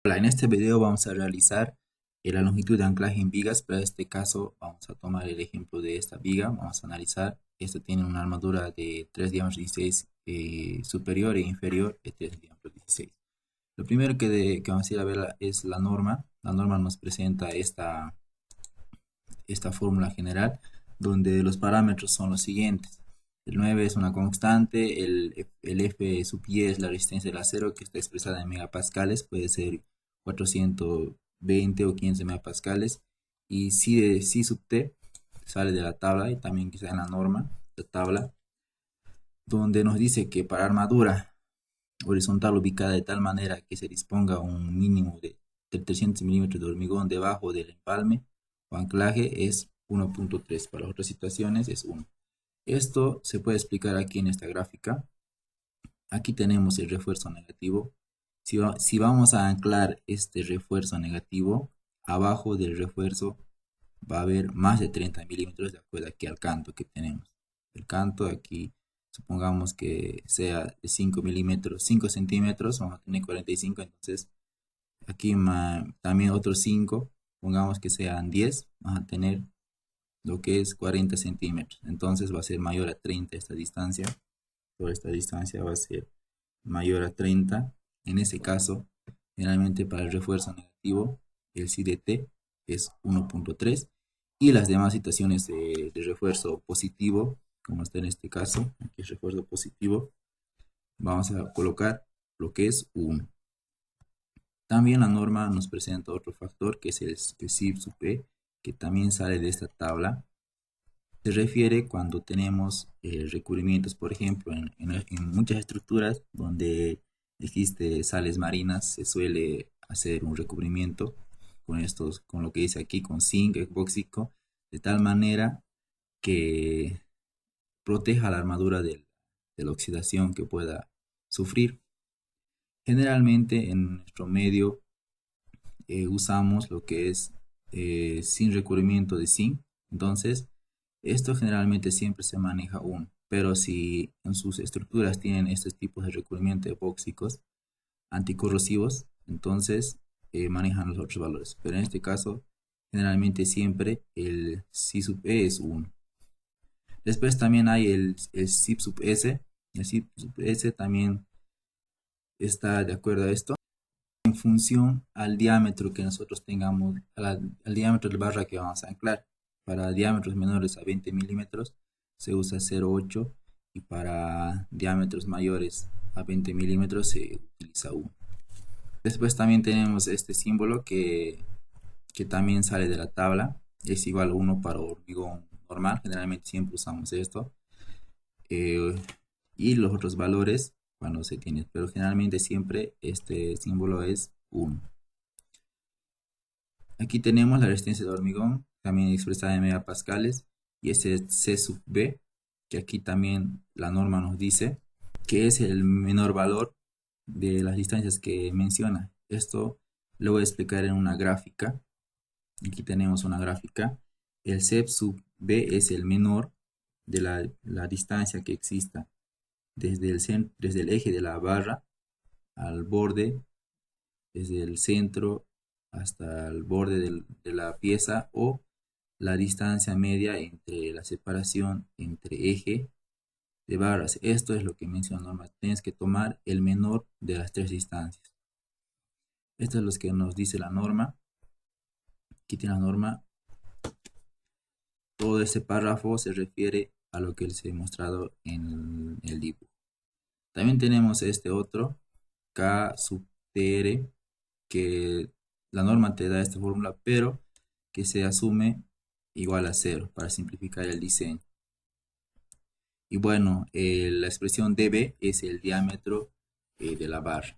Hola, en este video vamos a realizar la longitud de anclaje en vigas. Para este caso vamos a tomar el ejemplo de esta viga. Vamos a analizar. Esta tiene una armadura de 3 diámetros 16 superior e inferior de 3 diámetros 16. Lo primero que vamos a ir a ver es la norma. La norma nos presenta esta fórmula general donde los parámetros son los siguientes. El 9 es una constante, el F sub y es la resistencia del acero que está expresada en megapascales, puede ser 420 o 15 megapascales, y si sub t sale de la tabla y también quizá en la norma, la tabla, donde nos dice que para armadura horizontal ubicada de tal manera que se disponga un mínimo de 300 milímetros de hormigón debajo del empalme o anclaje es 1.3, para otras situaciones es 1. Esto se puede explicar aquí en esta gráfica. Aquí tenemos el refuerzo negativo. Si vamos a anclar este refuerzo negativo, abajo del refuerzo va a haber más de 30 milímetros de acuerdo aquí al canto que tenemos. El canto aquí, supongamos que sea de 5 milímetros, 5 centímetros, vamos a tener 45, entonces aquí también otros 5, pongamos que sean 10, vamos a tener lo que es 40 centímetros. Entonces va a ser mayor a 30 esta distancia. Toda esta distancia va a ser mayor a 30. En ese caso, generalmente para el refuerzo negativo, el psi de t es 1.3. Y las demás situaciones de refuerzo positivo, como está en este caso, aquí es refuerzo positivo, vamos a colocar lo que es 1. También la norma nos presenta otro factor que es el psi sub e, que también sale de esta tabla. Se refiere cuando tenemos recubrimientos, por ejemplo, en muchas estructuras donde existe sales marinas, se suele hacer un recubrimiento con lo que dice aquí, con zinc epóxico, de tal manera que proteja la armadura de la oxidación que pueda sufrir. Generalmente en nuestro medio usamos lo que es sin recubrimiento de zinc, entonces esto generalmente siempre se maneja 1, pero si en sus estructuras tienen estos tipos de recubrimiento epóxicos anticorrosivos, entonces manejan los otros valores. Pero en este caso, generalmente siempre el psi sub e es 1. Después también hay el psi sub s. El psi sub s también está de acuerdo a esto en función al diámetro que nosotros tengamos, al diámetro de barra que vamos a anclar. Para diámetros menores a 20 milímetros se usa 0.8 y para diámetros mayores a 20 milímetros se utiliza 1. Después también tenemos este símbolo que también sale de la tabla, es igual a 1 para hormigón normal, generalmente siempre usamos esto, y los otros valores cuando se tiene, pero generalmente siempre este símbolo es 1. Aquí tenemos la resistencia de hormigón, también expresada en megapascales, y este es C sub B, que aquí también la norma nos dice que es el menor valor de las distancias que menciona. Esto lo voy a explicar en una gráfica. Aquí tenemos una gráfica. El C sub B es el menor de la distancia que exista desde el eje de la barra al borde, desde el centro hasta el borde de la pieza, o la distancia media entre la separación entre eje de barras. Esto es lo que menciona la norma. Tienes que tomar el menor de las tres distancias. Esto es lo que nos dice la norma. Aquí tiene la norma. Todo este párrafo se refiere a lo que les he mostrado en el dibujo. También tenemos este otro, K sub TR, que la norma te da esta fórmula, pero que se asume igual a 0 para simplificar el diseño. Y bueno, la expresión dB es el diámetro de la barra.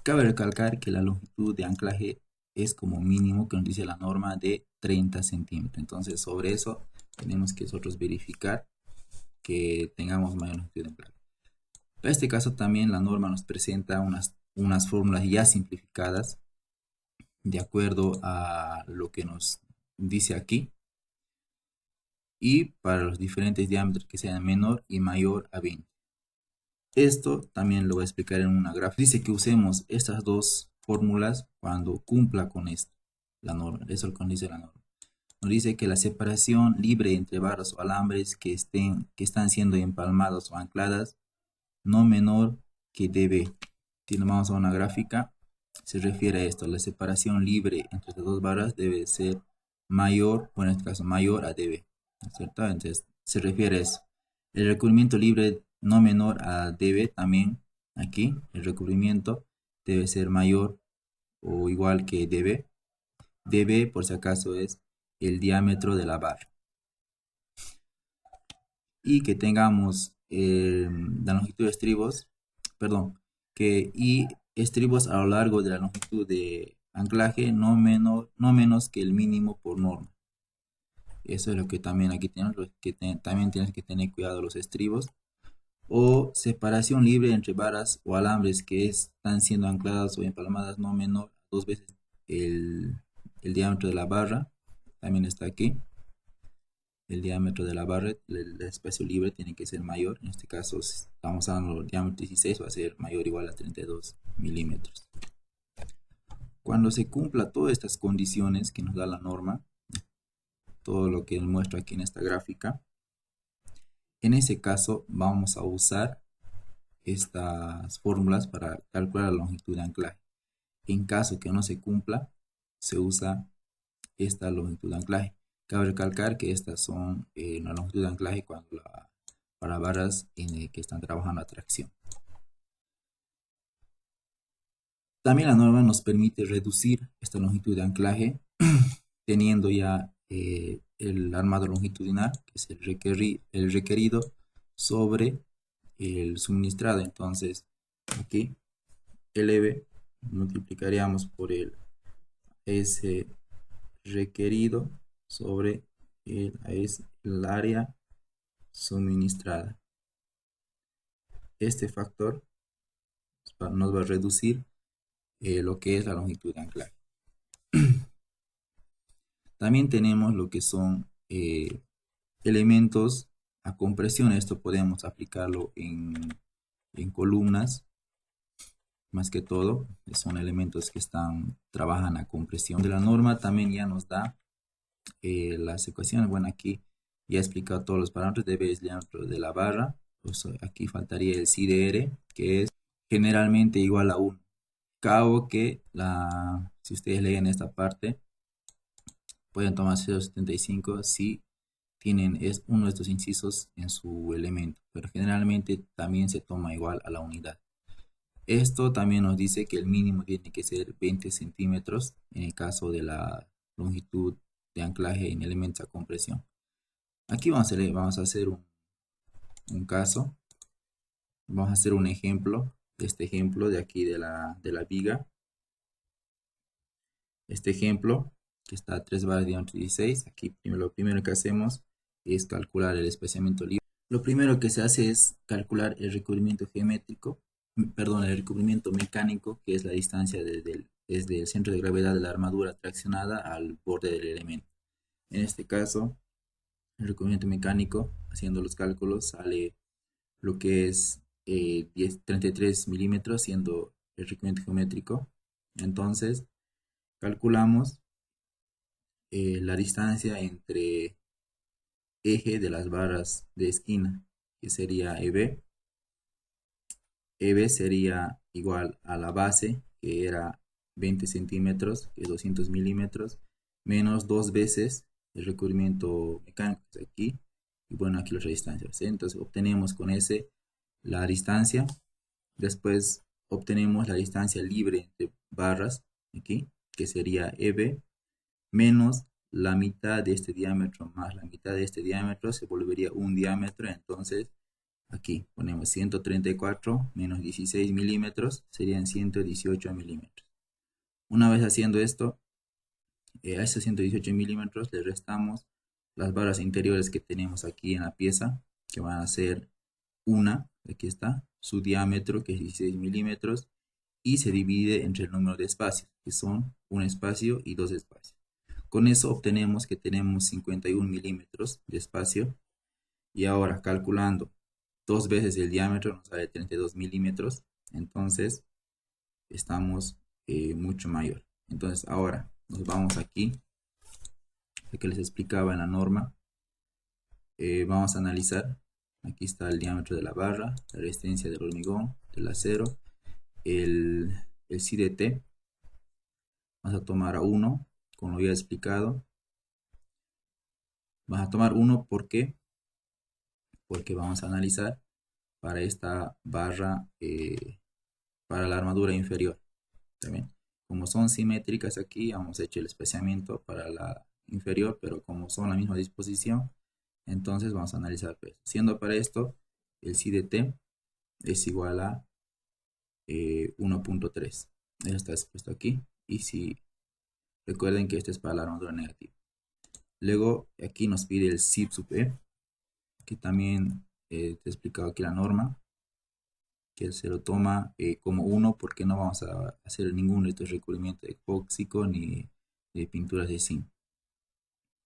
Cabe recalcar que la longitud de anclaje es como mínimo, que nos dice la norma, de 30 centímetros. Entonces sobre eso tenemos que nosotros verificar que tengamos mayor longitud de anclaje. Para este caso también la norma nos presenta unas fórmulas ya simplificadas de acuerdo a lo que nos dice aquí, y para los diferentes diámetros que sean menor y mayor a 20. Esto también lo voy a explicar en una gráfica. Dice que usemos estas dos fórmulas cuando cumpla con esto, la norma. Eso es lo que nos dice la norma. Nos dice que la separación libre entre barras o alambres que están siendo empalmadas o ancladas no menor que dB. Si nos vamos a una gráfica, se refiere a esto. La separación libre entre las dos barras debe ser mayor, o en este caso mayor a dB, ¿no es cierto? Entonces se refiere a eso. El recubrimiento libre no menor a dB también, aquí el recubrimiento debe ser mayor o igual que dB. dB, por si acaso, es el diámetro de la barra. Y que tengamos la longitud de estribos, perdón, y estribos a lo largo de la longitud de anclaje no menos que el mínimo por norma. Eso es lo que también aquí tenemos, también tienes que tener cuidado los estribos. O separación libre entre varas o alambres que están siendo ancladas o empalmadas no menor a 2 veces el diámetro de la barra. También está aquí. El diámetro de la barra, el espacio libre tiene que ser mayor. En este caso, si estamos hablando del diámetro 16, va a ser mayor o igual a 32 milímetros. Cuando se cumpla todas estas condiciones que nos da la norma, todo lo que muestra aquí en esta gráfica, en ese caso vamos a usar estas fórmulas para calcular la longitud de anclaje. En caso que no se cumpla, se usa esta longitud de anclaje. Cabe recalcar que estas son la longitud de anclaje para barras que están trabajando a tracción. También la norma nos permite reducir esta longitud de anclaje teniendo ya el armado longitudinal, que es el requerido, sobre el suministrado. Entonces, aquí LB multiplicaríamos por el S requerido sobre el área suministrada. Este factor nos va a reducir lo que es la longitud de anclaje. También tenemos lo que son elementos a compresión. Esto podemos aplicarlo en columnas, más que todo. Son elementos que trabajan a compresión. De la norma también ya nos da las ecuaciones. Bueno, aquí ya he explicado todos los parámetros. dB es diámetro de la barra. Pues aquí faltaría el psi de R, que es generalmente igual a 1. Cabo que si ustedes leen esta parte, pueden tomar 0,75 si tienen uno de estos incisos en su elemento, pero generalmente también se toma igual a la unidad. Esto también nos dice que el mínimo tiene que ser 20 centímetros en el caso de la longitud de anclaje en elementos a compresión. Aquí vamos a hacer un caso. Vamos a hacer un ejemplo. Este ejemplo de aquí de la viga. Este ejemplo que está a 3 bares de diámetro 16. Aquí lo primero que hacemos es calcular el espaciamiento libre. Lo primero que se hace es calcular el recubrimiento el recubrimiento mecánico, que es la distancia desde el centro de gravedad de la armadura traccionada al borde del elemento. En este caso, el recubrimiento mecánico, haciendo los cálculos, sale lo que es 33 milímetros, siendo el recubrimiento geométrico. Entonces, calculamos la distancia entre eje de las barras de esquina, que sería EB. EB sería igual a la base, que era 20 centímetros, que es 200 milímetros, menos 2 veces el recubrimiento mecánico, que es aquí, y bueno, aquí las distancias. Entonces obtenemos con ese la distancia. Después obtenemos la distancia libre de barras, aquí, que sería EB, menos la mitad de este diámetro más la mitad de este diámetro, se volvería un diámetro. Entonces aquí ponemos 134 menos 16 milímetros, serían 118 milímetros. Una vez haciendo esto, a estos 118 milímetros le restamos las barras interiores que tenemos aquí en la pieza, que van a ser aquí está, su diámetro, que es 16 milímetros, y se divide entre el número de espacios, que son un espacio y dos espacios. Con eso obtenemos que tenemos 51 milímetros de espacio. Y ahora calculando 2 veces el diámetro nos sale 32 milímetros. Entonces estamos mucho mayor. Entonces ahora nos vamos aquí, lo que les explicaba en la norma. Vamos a analizar. Aquí está el diámetro de la barra, la resistencia del hormigón, del acero, el, el CDT. Vamos a tomar a 1, como lo había explicado. Vamos a tomar 1 porque vamos a analizar para esta barra, para la armadura inferior. También, como son simétricas aquí, hemos hecho el especiamiento para la inferior, pero como son la misma disposición, entonces vamos a analizar peso. Siendo para esto, el CDT es igual a 1.3. Eso está expuesto aquí. Y si recuerden que este es para la armadura negativa. Luego aquí nos pide el SIP sub E, que también te he explicado aquí la norma, que se lo toma como 1 porque no vamos a hacer ningún recubrimiento epóxico ni de pinturas de zinc.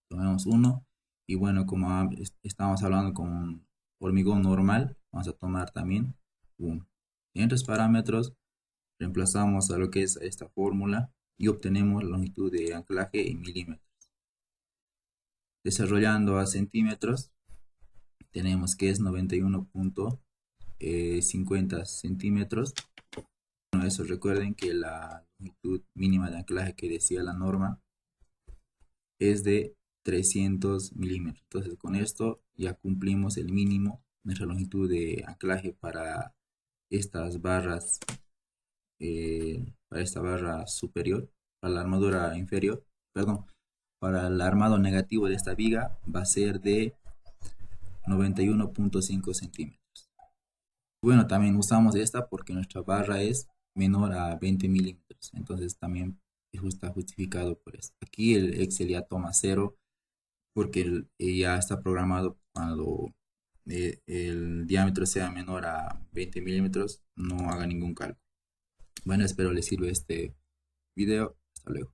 Tomemos 1 y bueno, como estamos hablando con hormigón normal, vamos a tomar también 1. En estos parámetros reemplazamos a lo que es esta fórmula y obtenemos la longitud de anclaje en milímetros. Desarrollando a centímetros, tenemos que es 91.50 centímetros. Bueno, eso recuerden que la longitud mínima de anclaje que decía la norma es de 300 milímetros. Entonces con esto ya cumplimos el mínimo, nuestra longitud de anclaje para estas barras, para esta barra superior, para la armadura inferior, perdón, para el armado negativo de esta viga va a ser de 91.5 centímetros. Bueno, también usamos esta porque nuestra barra es menor a 20 milímetros, entonces también está justificado por esto. Aquí el Excel ya toma 0 porque ya está programado cuando el diámetro sea menor a 20 milímetros, no haga ningún cálculo. Bueno, espero les sirva este video. Hasta luego.